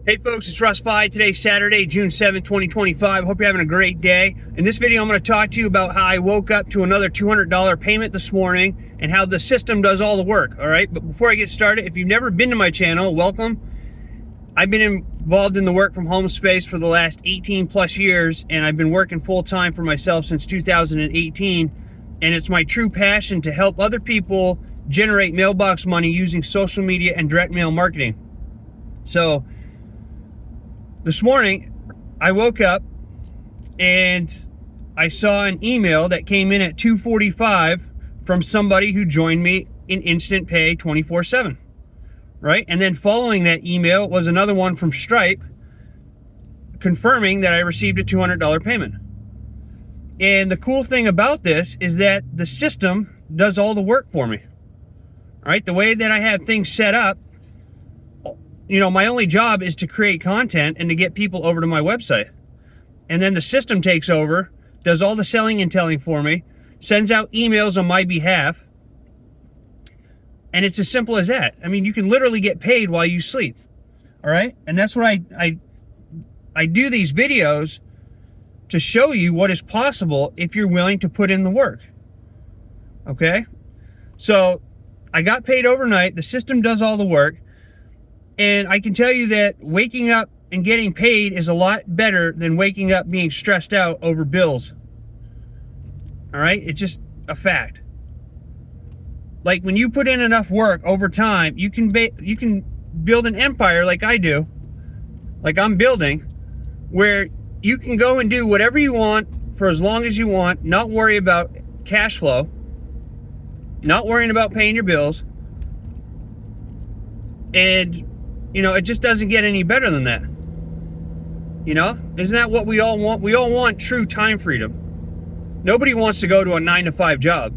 Hey folks, it's Russ. Today's Saturday, June 7th, 2025. Hope you're having a great day. In this video, I'm going to talk to you about how I woke up to another $200 payment this morning and how the system does all the work, all right? But before I get started, if you've never been to my channel, welcome. I've been involved in the work from home space for the last 18 plus years, and I've been working full-time for myself since 2018, and it's my true passion to help other people generate mailbox money using social media and direct mail marketing. So, this morning, I woke up and I saw an email that came in at 2:45 from somebody who joined me in Instant Pay 24/7, right? And then following that email was another one from Stripe confirming that I received a $200 payment. And the cool thing about this is that the system does all the work for me, all right? The way that I have things set up, you know, my only job is to create content and to get people over to my website. And then the system takes over, does all the selling and telling for me, sends out emails on my behalf. And it's as simple as that. I mean, you can literally get paid while you sleep. All right? And that's what I do these videos to show you what is possible if you're willing to put in the work. Okay? So I got paid overnight. The system does all the work. And I can tell you that waking up and getting paid is a lot better than waking up being stressed out over bills. All right? It's just a fact. Like when you put in enough work over time, you can build an empire like I do, like I'm building, where you can go and do whatever you want for as long as you want, not worry about cash flow, not worrying about paying your bills, and you know, it just doesn't get any better than that. You know, isn't that what we all want? We all want true time freedom. Nobody wants to go to a 9-to-5 job,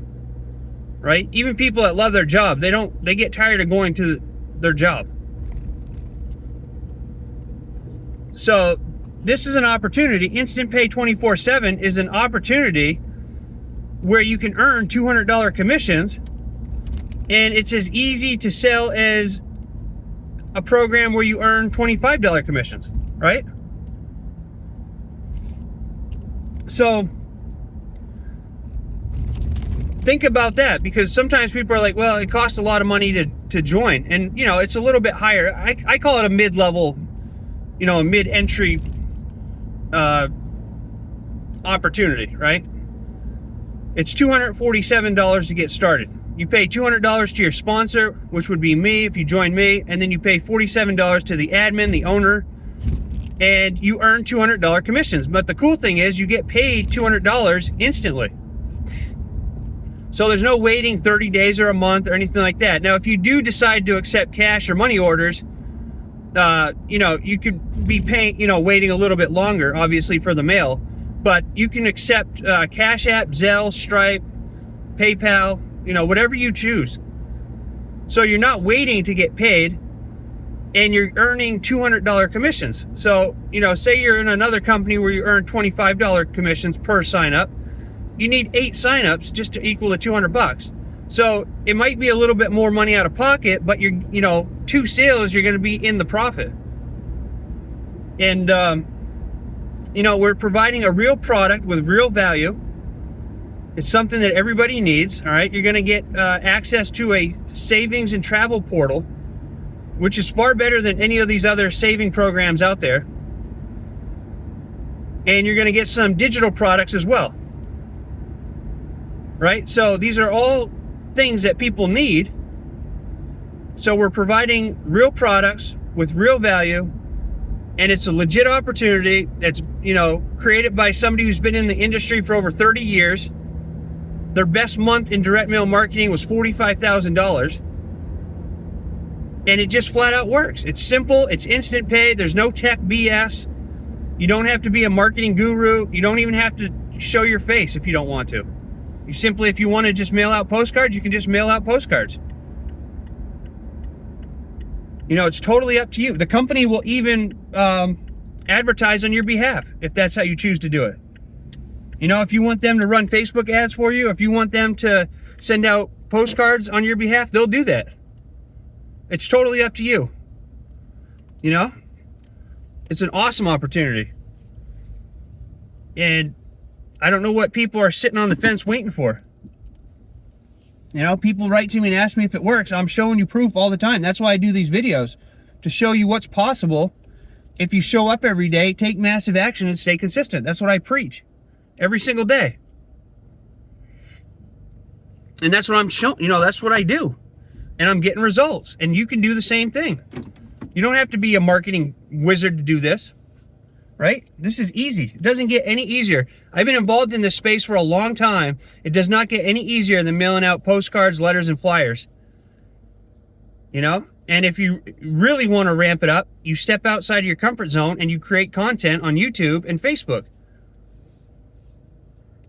right? Even people that love their job, they get tired of going to their job. So this is an opportunity. Instant Pay 24/7 is an opportunity where you can earn $200 commissions, and it's as easy to sell as a program where you earn $25 commissions, right? So think about that, because sometimes people are like, well, it costs a lot of money to join, and you know, it's a little bit higher. I call it a mid-level, you know, a mid-entry opportunity, right? It's $247 to get started. You pay $200 to your sponsor, which would be me if you join me, and then you pay $47 to the admin, the owner, and you earn $200 commissions. But the cool thing is you get paid $200 instantly. So there's no waiting 30 days or a month or anything like that. Now, if you do decide to accept cash or money orders, you know, you could be paying, you know, waiting a little bit longer, obviously, for the mail. But you can accept Cash App, Zelle, Stripe, PayPal, you know, whatever you choose. So you're not waiting to get paid, and you're earning $200 commissions. So, you know, say you're in another company where you earn $25 commissions per sign up. You need 8 signups just to equal the $200. So it might be a little bit more money out of pocket, but you're, you know, 2 sales, you're going to be in the profit. And, you know, we're providing a real product with real value. It's something that everybody needs, all right? You're going to get access to a savings and travel portal, which is far better than any of these other saving programs out there. And you're going to get some digital products as well, right? So these are all things that people need. So we're providing real products with real value, and it's a legit opportunity that's, you know, created by somebody who's been in the industry for over 30 years. Their best month in direct mail marketing was $45,000. And it just flat out works. It's simple. It's instant pay. There's no tech BS. You don't have to be a marketing guru. You don't even have to show your face if you don't want to. You simply, if you want to just mail out postcards, you can just mail out postcards. You know, it's totally up to you. The company will even advertise on your behalf if that's how you choose to do it. You know, if you want them to run Facebook ads for you, if you want them to send out postcards on your behalf, they'll do that. It's totally up to you. You know? It's an awesome opportunity. And I don't know what people are sitting on the fence waiting for. You know, people write to me and ask me if it works. I'm showing you proof all the time. That's why I do these videos, to show you what's possible if you show up every day, take massive action, and stay consistent. That's what I preach every single day. And that's what I'm showing, you know, that's what I do. And I'm getting results. And you can do the same thing. You don't have to be a marketing wizard to do this, right? This is easy. It doesn't get any easier. I've been involved in this space for a long time. It does not get any easier than mailing out postcards, letters, and flyers. You know? And if you really want to ramp it up, you step outside of your comfort zone and you create content on YouTube and Facebook.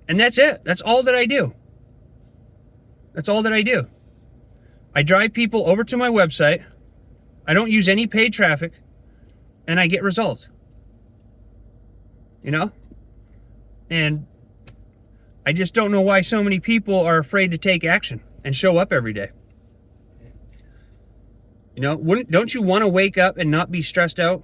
And that's it. That's all that I do. That's all that I do. I drive people over to my website. I don't use any paid traffic, and I get results. You know? And I just don't know why so many people are afraid to take action and show up every day. You know, don't you want to wake up and not be stressed out?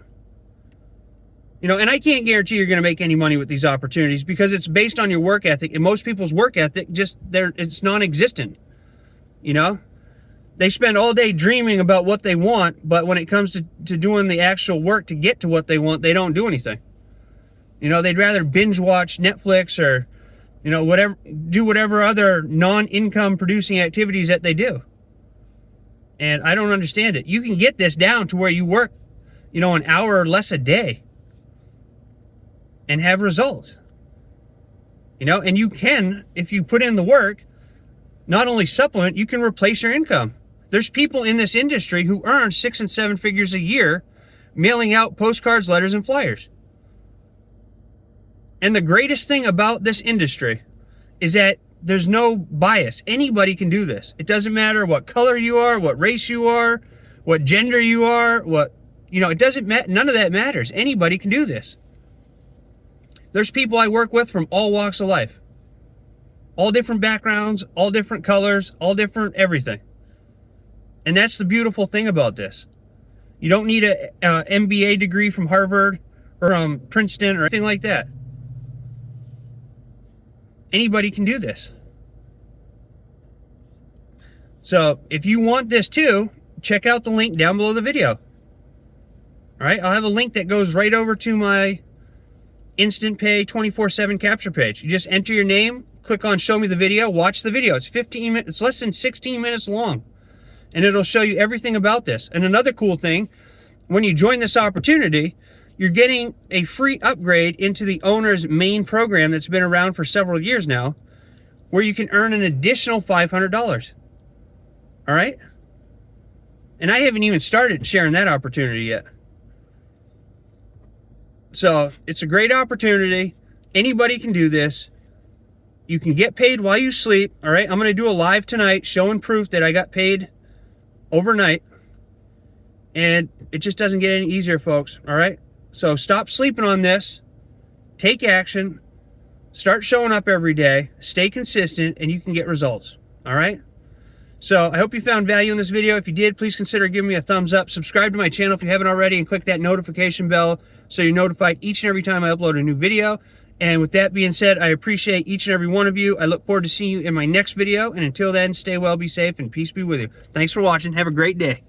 You know, and I can't guarantee you're going to make any money with these opportunities because it's based on your work ethic, and most people's work ethic it's non-existent. You know? They spend all day dreaming about what they want, but when it comes to doing the actual work to get to what they want, they don't do anything. You know, they'd rather binge watch Netflix or, you know, whatever other non-income producing activities that they do. And I don't understand it. You can get this down to where you work, you know, an hour or less a day and have results. You know, and you can, if you put in the work, not only supplement, you can replace your income. There's people in this industry who earn 6 and 7 figures a year mailing out postcards, letters, and flyers. And the greatest thing about this industry is that there's no bias. Anybody can do this. It doesn't matter what color you are, what race you are, what gender you are, it doesn't matter. None of that matters. Anybody can do this. There's people I work with from all walks of life. All different backgrounds, all different colors, all different everything. And that's the beautiful thing about this. You don't need a MBA degree from Harvard or from Princeton or anything like that. Anybody can do this. So if you want this too, check out the link down below the video. All right, I'll have a link that goes right over to my Instant Pay 24/7 capture page. You just enter your name, click on show me the video, watch the video. It's 15 minutes, it's less than 16 minutes long. And it'll show you everything about this. And another cool thing, when you join this opportunity, you're getting a free upgrade into the owner's main program that's been around for several years now, where you can earn an additional $500. All right? And I haven't even started sharing that opportunity yet. So it's a great opportunity. Anybody can do this. You can get paid while you sleep. All right? I'm going to do a live tonight showing proof that I got paid overnight. And it just doesn't get any easier, folks. All right? So stop sleeping on this. Take action. Start showing up every day. Stay consistent, and you can get results. All right? So I hope you found value in this video. If you did, please consider giving me a thumbs up. Subscribe to my channel if you haven't already, and click that notification bell so you're notified each and every time I upload a new video. And with that being said, I appreciate each and every one of you. I look forward to seeing you in my next video. And until then, stay well, be safe, and peace be with you. Thanks for watching. Have a great day.